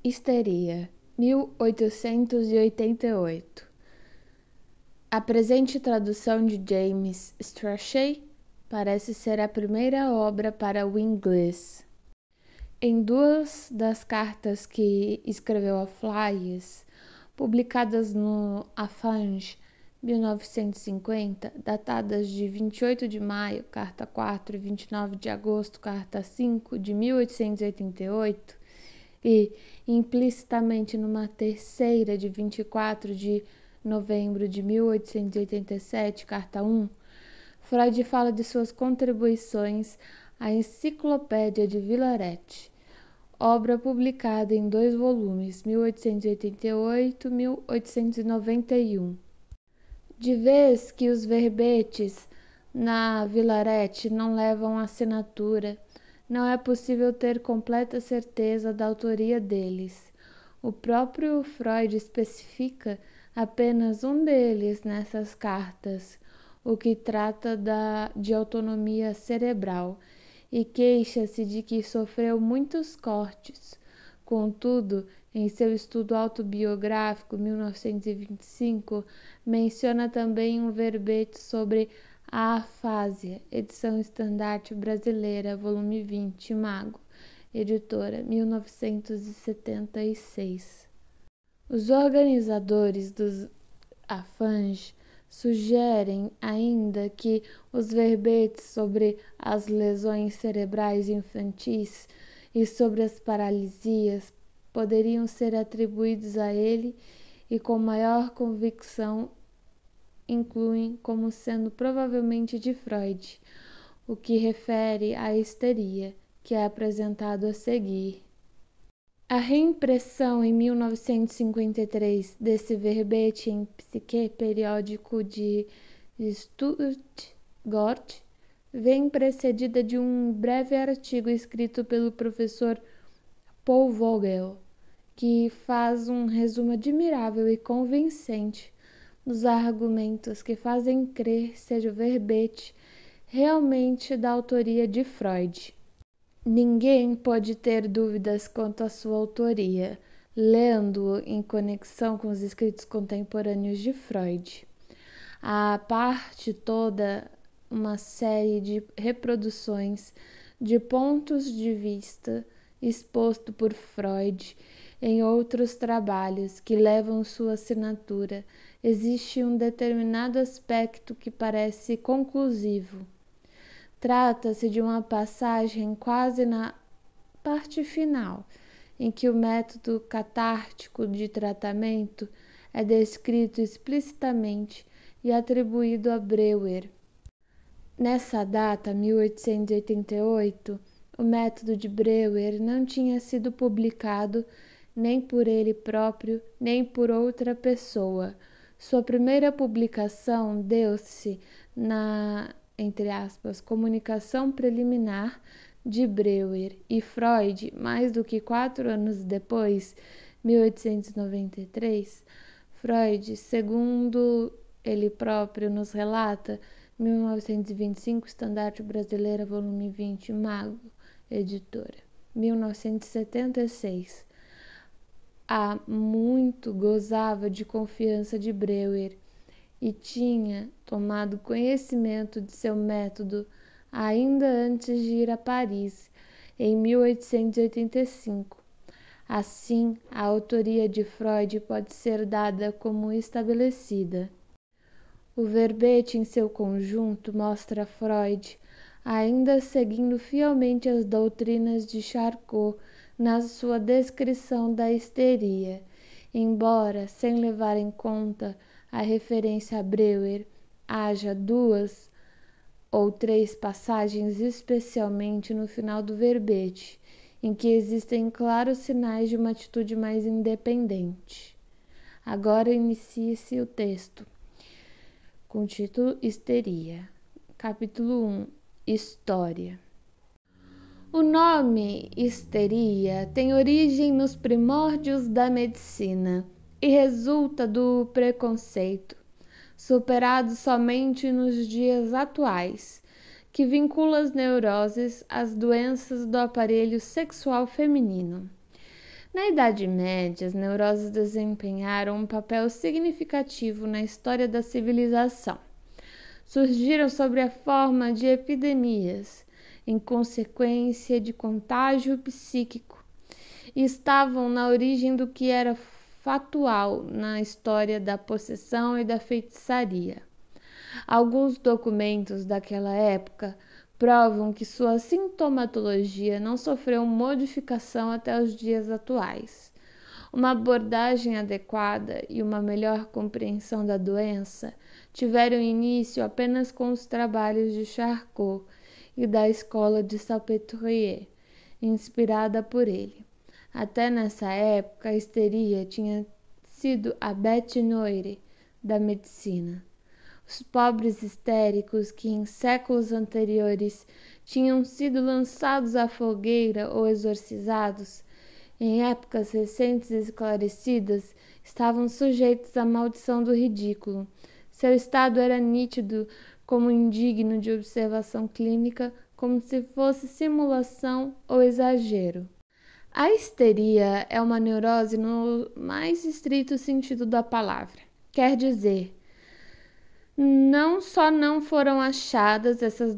Histeria, 1888. A presente tradução de James Strachey parece ser a primeira obra para o inglês. Em duas das cartas que escreveu a Flies, publicadas no Afange 1950, datadas de 28 de maio, carta 4, e 29 de agosto, carta 5, de 1888, e implicitamente numa terceira de 24 de novembro de 1887, carta 1, Freud fala de suas contribuições à Enciclopédia de Villeret, obra publicada em 2 volumes, 1888 e 1891. De vez que os verbetes na Villeret não levam assinatura, não é possível ter completa certeza da autoria deles. O próprio Freud especifica apenas um deles nessas cartas, o que trata de autonomia cerebral, e queixa-se de que sofreu muitos cortes. Contudo, em seu estudo autobiográfico, 1925, menciona também um verbete sobre a afásia, edição estandarte brasileira, volume 20, Mago, editora, 1976. Os organizadores dos Afange sugerem ainda que os verbetes sobre as lesões cerebrais infantis e sobre as paralisias poderiam ser atribuídos a ele e, com maior convicção, incluem como sendo provavelmente de Freud, o que refere à histeria, que é apresentado a seguir. A reimpressão em 1953 desse verbete em Psique, periódico de Stuttgart, vem precedida de um breve artigo escrito pelo professor Paul Vogel, que faz um resumo admirável e convincente dos argumentos que fazem crer seja o verbete realmente da autoria de Freud. Ninguém pode ter dúvidas quanto à sua autoria, lendo-o em conexão com os escritos contemporâneos de Freud. Há parte toda uma série de reproduções de pontos de vista exposto por Freud em outros trabalhos que levam sua assinatura. Existe um determinado aspecto que parece conclusivo. Trata-se de uma passagem quase na parte final, em que o método catártico de tratamento é descrito explicitamente e atribuído a Breuer. Nessa data, 1888, o método de Breuer não tinha sido publicado nem por ele próprio, nem por outra pessoa. Sua primeira publicação deu-se na, entre aspas, comunicação preliminar de Breuer, e Freud, mais do que 4 anos depois, 1893, Freud, segundo ele próprio nos relata, 1925, Estandarte Brasileira, volume 20, Mago, editora, 1976. Há muito gozava de confiança de Breuer e tinha tomado conhecimento de seu método ainda antes de ir a Paris, em 1885. Assim, a autoria de Freud pode ser dada como estabelecida. O verbete em seu conjunto mostra Freud ainda seguindo fielmente as doutrinas de Charcot na sua descrição da histeria, embora, sem levar em conta a referência a Breuer, haja 2 ou 3 passagens, especialmente no final do verbete, em que existem claros sinais de uma atitude mais independente. Agora inicia-se o texto, com o título Histeria. Capítulo 1. História. O nome histeria tem origem nos primórdios da medicina e resulta do preconceito, superado somente nos dias atuais, que vincula as neuroses às doenças do aparelho sexual feminino. Na Idade Média, as neuroses desempenharam um papel significativo na história da civilização. Surgiram sob a forma de epidemias, em consequência de contágio psíquico, e estavam na origem do que era factual na história da possessão e da feitiçaria. Alguns documentos daquela época provam que sua sintomatologia não sofreu modificação até os dias atuais. Uma abordagem adequada e uma melhor compreensão da doença tiveram início apenas com os trabalhos de Charcot e da escola de Salpêtrière, inspirada por ele. Até nessa época, a histeria tinha sido a bête noire da medicina. Os pobres histéricos que em séculos anteriores tinham sido lançados à fogueira ou exorcizados, em épocas recentes e esclarecidas, estavam sujeitos à maldição do ridículo. Seu estado era nítido como indigno de observação clínica, como se fosse simulação ou exagero. A histeria é uma neurose no mais estrito sentido da palavra. Quer dizer, não só não foram achadas essas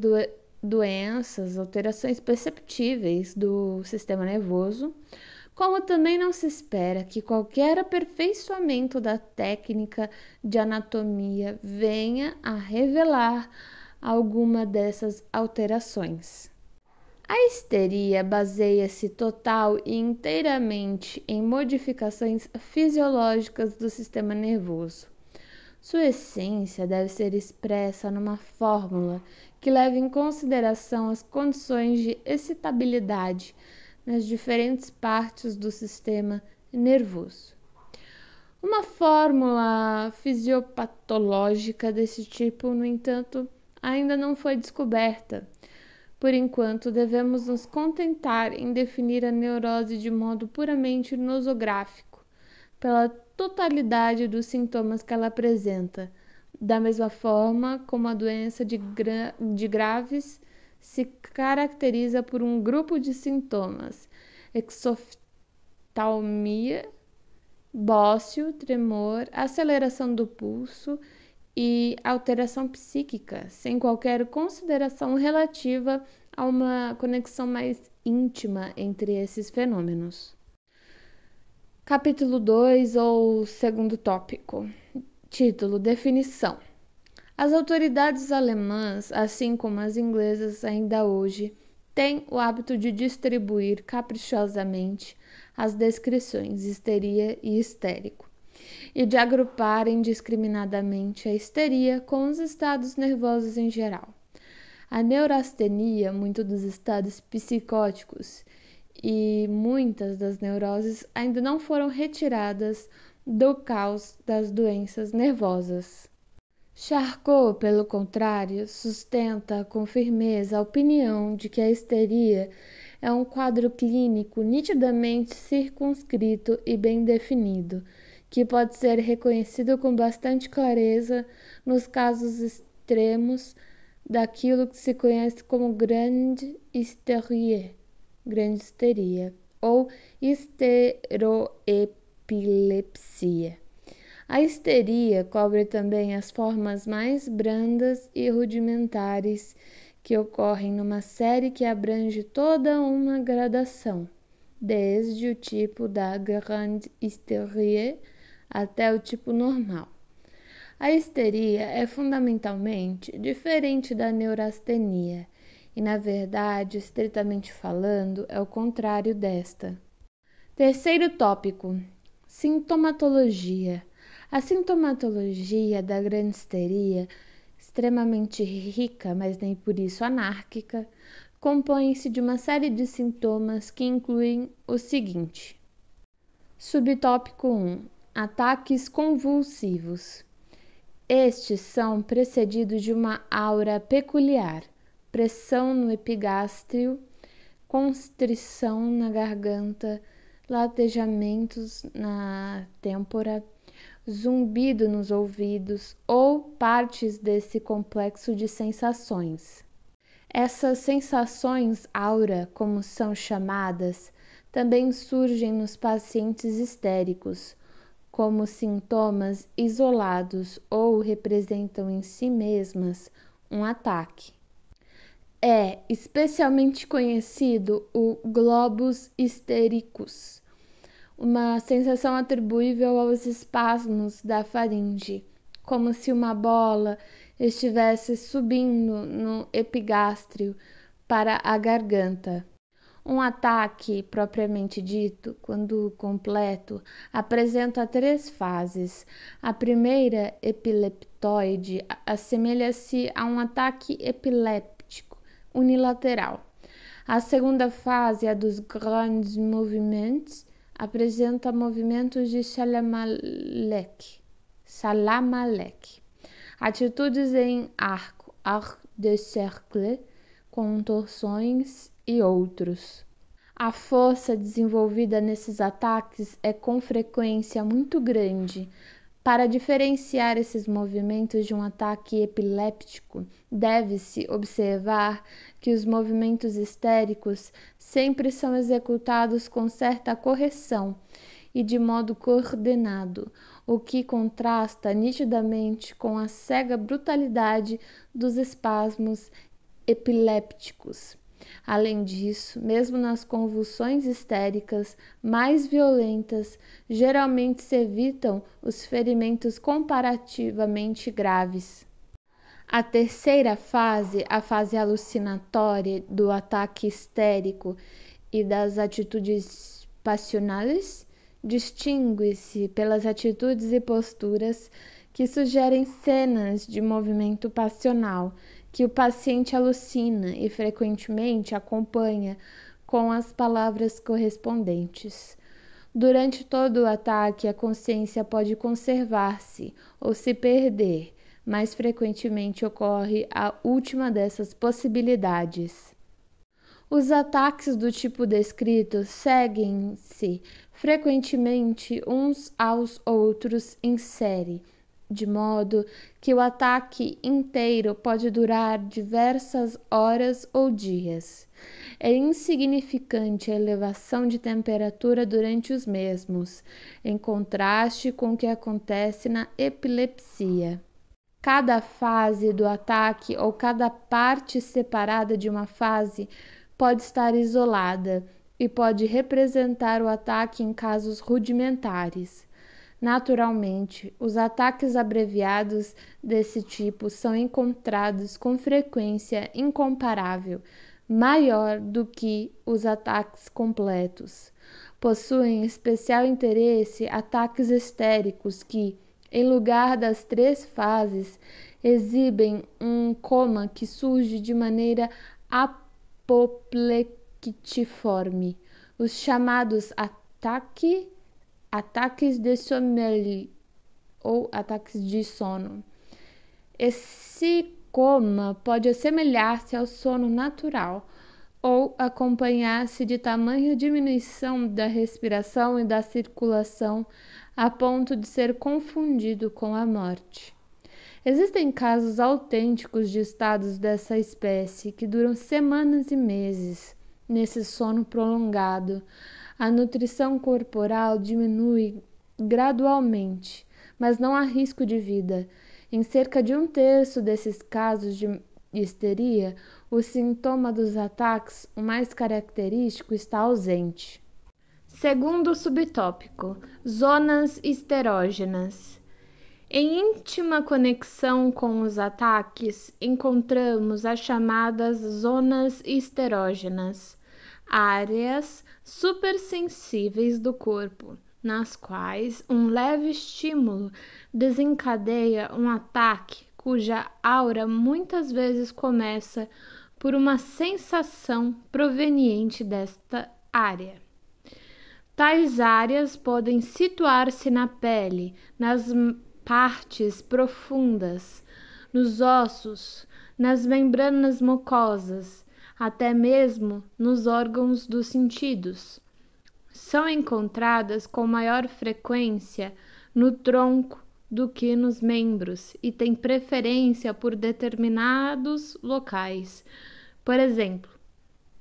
doenças, alterações perceptíveis do sistema nervoso, como também não se espera que qualquer aperfeiçoamento da técnica de anatomia venha a revelar alguma dessas alterações. A histeria baseia-se total e inteiramente em modificações fisiológicas do sistema nervoso. Sua essência deve ser expressa numa fórmula que leve em consideração as condições de excitabilidade nas diferentes partes do sistema nervoso. Uma fórmula fisiopatológica desse tipo, no entanto, ainda não foi descoberta. Por enquanto, devemos nos contentar em definir a neurose de modo puramente nosográfico, pela totalidade dos sintomas que ela apresenta, da mesma forma como a doença de Graves se caracteriza por um grupo de sintomas: exoftalmia, bócio, tremor, aceleração do pulso e alteração psíquica, sem qualquer consideração relativa a uma conexão mais íntima entre esses fenômenos. Capítulo 2, ou segundo tópico. Título: Definição. As autoridades alemãs, assim como as inglesas ainda hoje, têm o hábito de distribuir caprichosamente as descrições histeria e histérico, e de agrupar indiscriminadamente a histeria com os estados nervosos em geral. A neurastenia, muitos dos estados psicóticos e muitas das neuroses ainda não foram retiradas do caos das doenças nervosas. Charcot, pelo contrário, sustenta com firmeza a opinião de que a histeria é um quadro clínico nitidamente circunscrito e bem definido, que pode ser reconhecido com bastante clareza nos casos extremos daquilo que se conhece como grande histeria, ou histeroepilepsia. A histeria cobre também as formas mais brandas e rudimentares que ocorrem numa série que abrange toda uma gradação, desde o tipo da grande hysterie até o tipo normal. A histeria é fundamentalmente diferente da neurastenia e, na verdade, estritamente falando, é o contrário desta. Terceiro tópico: sintomatologia. A sintomatologia da grande histeria, extremamente rica, mas nem por isso anárquica, compõe-se de uma série de sintomas que incluem o seguinte. Subtópico 1. Ataques convulsivos. Estes são precedidos de uma aura peculiar, pressão no epigástrio, constrição na garganta, latejamentos na têmpora, zumbido nos ouvidos ou partes desse complexo de sensações. Essas sensações aura, como são chamadas, também surgem nos pacientes histéricos, como sintomas isolados ou representam em si mesmas um ataque. É especialmente conhecido o globus histericus, uma sensação atribuível aos espasmos da faringe, como se uma bola estivesse subindo no epigástrio para a garganta. Um ataque, propriamente dito, quando completo, apresenta 3 fases. A primeira, epileptoide, assemelha-se a um ataque epiléptico unilateral. A segunda fase, a dos grandes movimentos, apresenta movimentos de Salamalek, atitudes em arco de cercle, contorções e outros. A força desenvolvida nesses ataques é com frequência muito grande. Para diferenciar esses movimentos de um ataque epiléptico, deve-se observar que os movimentos histéricos sempre são executados com certa correção e de modo coordenado, o que contrasta nitidamente com a cega brutalidade dos espasmos epilépticos. Além disso, mesmo nas convulsões histéricas mais violentas, geralmente se evitam os ferimentos comparativamente graves. A terceira fase, a fase alucinatória do ataque histérico e das atitudes passionais, distingue-se pelas atitudes e posturas que sugerem cenas de movimento passional, que o paciente alucina e frequentemente acompanha com as palavras correspondentes. Durante todo o ataque, a consciência pode conservar-se ou se perder, mas frequentemente ocorre a última dessas possibilidades. Os ataques do tipo descrito seguem-se frequentemente uns aos outros em série, de modo que o ataque inteiro pode durar diversas horas ou dias. É insignificante a elevação de temperatura durante os mesmos, em contraste com o que acontece na epilepsia. Cada fase do ataque ou cada parte separada de uma fase pode estar isolada e pode representar o ataque em casos rudimentares. Naturalmente, os ataques abreviados desse tipo são encontrados com frequência incomparável, maior do que os ataques completos. Possuem especial interesse ataques histéricos que, em lugar das 3 fases, exibem um coma que surge de maneira apoplectiviforme, os chamados ataques de sommeil ou ataques de sono. Esse coma pode assemelhar-se ao sono natural ou acompanhar-se de tamanha diminuição da respiração e da circulação a ponto de ser confundido com a morte. Existem casos autênticos de estados dessa espécie que duram semanas e meses. Nesse sono prolongado, a nutrição corporal diminui gradualmente, mas não há risco de vida. Em cerca de 1/3 desses casos de histeria, o sintoma dos ataques, o mais característico, está ausente. Segundo subtópico, zonas histerógenas. Em íntima conexão com os ataques, encontramos as chamadas zonas histerógenas, áreas supersensíveis do corpo, nas quais um leve estímulo desencadeia um ataque cuja aura muitas vezes começa por uma sensação proveniente desta área. Tais áreas podem situar-se na pele, nas partes profundas, nos ossos, nas membranas mucosas, até mesmo nos órgãos dos sentidos. São encontradas com maior frequência no tronco do que nos membros e têm preferência por determinados locais. Por exemplo,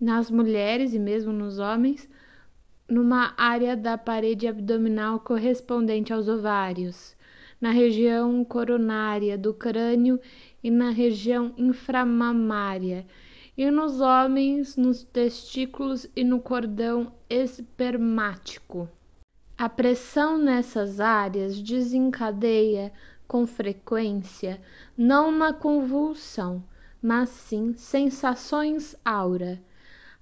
nas mulheres e mesmo nos homens, numa área da parede abdominal correspondente aos ovários, na região coronária do crânio e na região inframamária, e nos homens nos testículos e no cordão espermático. A pressão nessas áreas desencadeia, com frequência, não uma convulsão, mas sim sensações aura.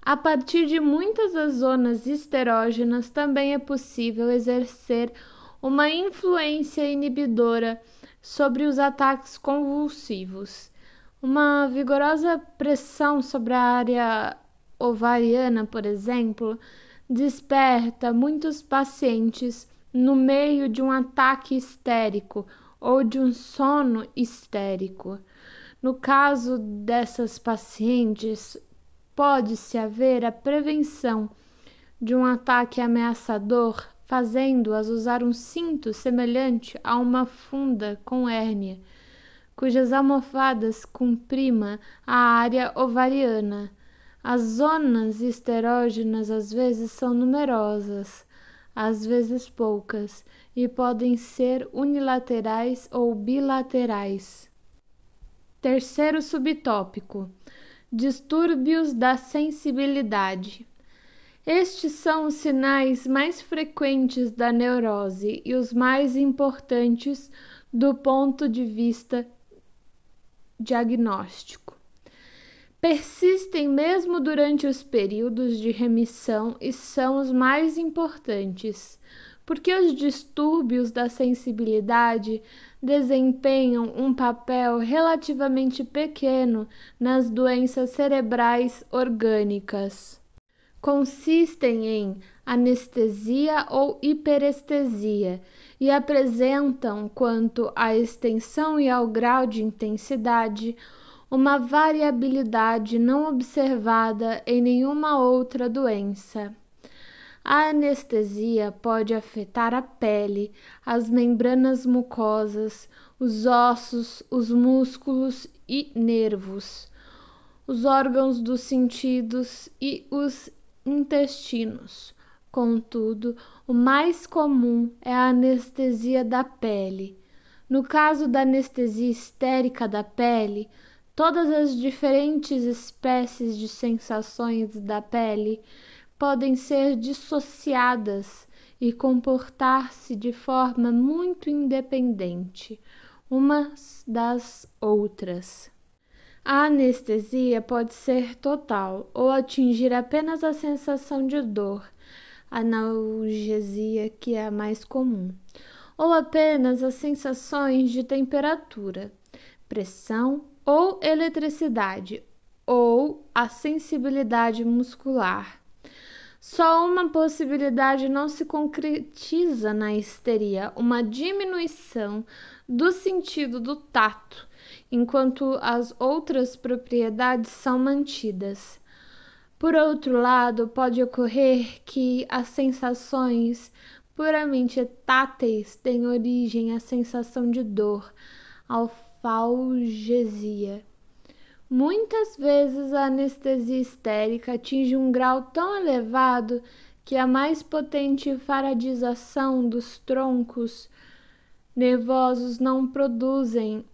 A partir de muitas das zonas esterógenas também é possível exercer uma influência inibidora sobre os ataques convulsivos. Uma vigorosa pressão sobre a área ovariana, por exemplo, desperta muitos pacientes no meio de um ataque histérico ou de um sono histérico. No caso dessas pacientes, pode-se haver a prevenção de um ataque ameaçador, fazendo-as usar um cinto semelhante a uma funda com hérnia, cujas almofadas comprimam a área ovariana. As zonas esterógenas às vezes são numerosas, às vezes poucas, e podem ser unilaterais ou bilaterais. Terceiro subtópico: distúrbios da sensibilidade. Estes são os sinais mais frequentes da neurose e os mais importantes do ponto de vista diagnóstico. Persistem mesmo durante os períodos de remissão e são os mais importantes, porque os distúrbios da sensibilidade desempenham um papel relativamente pequeno nas doenças cerebrais orgânicas. Consistem em anestesia ou hiperestesia e apresentam, quanto à extensão e ao grau de intensidade, uma variabilidade não observada em nenhuma outra doença. A anestesia pode afetar a pele, as membranas mucosas, os ossos, os músculos e nervos, os órgãos dos sentidos e os intestinos. Contudo, o mais comum é a anestesia da pele. No caso da anestesia histérica da pele, todas as diferentes espécies de sensações da pele podem ser dissociadas e comportar-se de forma muito independente umas das outras. A anestesia pode ser total ou atingir apenas a sensação de dor, analgesia, que é a mais comum, ou apenas as sensações de temperatura, pressão ou eletricidade, ou a sensibilidade muscular. Só uma possibilidade não se concretiza na histeria: uma diminuição do sentido do tato, enquanto as outras propriedades são mantidas. Por outro lado, pode ocorrer que as sensações puramente táteis deem origem à sensação de dor, alfalgesia. Muitas vezes a anestesia histérica atinge um grau tão elevado que a mais potente faradização dos troncos nervosos não produzem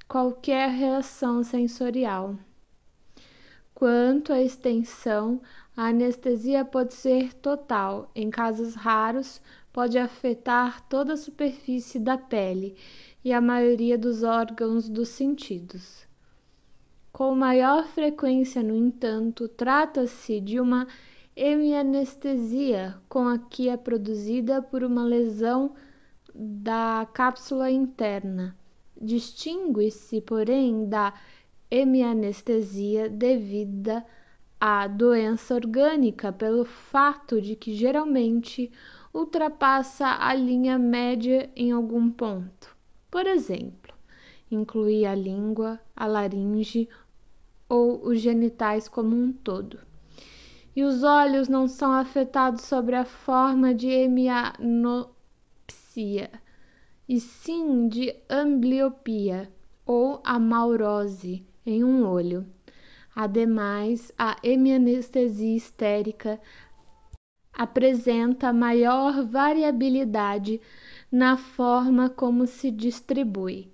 qualquer reação sensorial. Quanto à extensão, a anestesia pode ser total. Em casos raros, pode afetar toda a superfície da pele e a maioria dos órgãos dos sentidos. Com maior frequência, no entanto, trata-se de uma hemianestesia, com a que é produzida por uma lesão da cápsula interna. Distingue-se, porém, da hemianestesia devida à doença orgânica pelo fato de que geralmente ultrapassa a linha média em algum ponto. Por exemplo, inclui a língua, a laringe ou os genitais como um todo. E os olhos não são afetados sob a forma de hemianopsia, e sim de ambliopia ou amaurose em um olho. Ademais, a hemianestesia histérica apresenta maior variabilidade na forma como se distribui.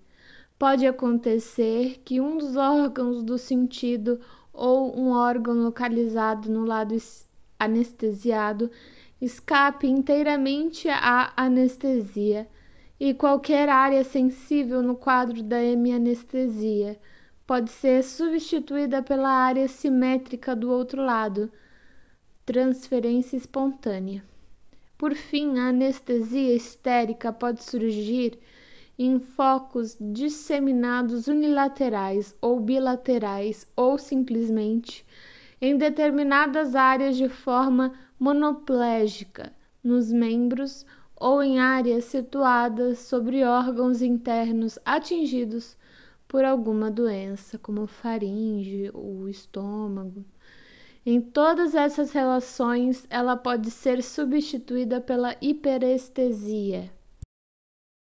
Pode acontecer que um dos órgãos do sentido ou um órgão localizado no lado anestesiado escape inteiramente à anestesia, e qualquer área sensível no quadro da hemianestesia pode ser substituída pela área simétrica do outro lado, transferência espontânea. Por fim, a anestesia histérica pode surgir em focos disseminados unilaterais ou bilaterais ou simplesmente em determinadas áreas de forma monoplégica nos membros ou em áreas situadas sobre órgãos internos atingidos por alguma doença, como faringe ou estômago. Em todas essas relações, ela pode ser substituída pela hiperestesia.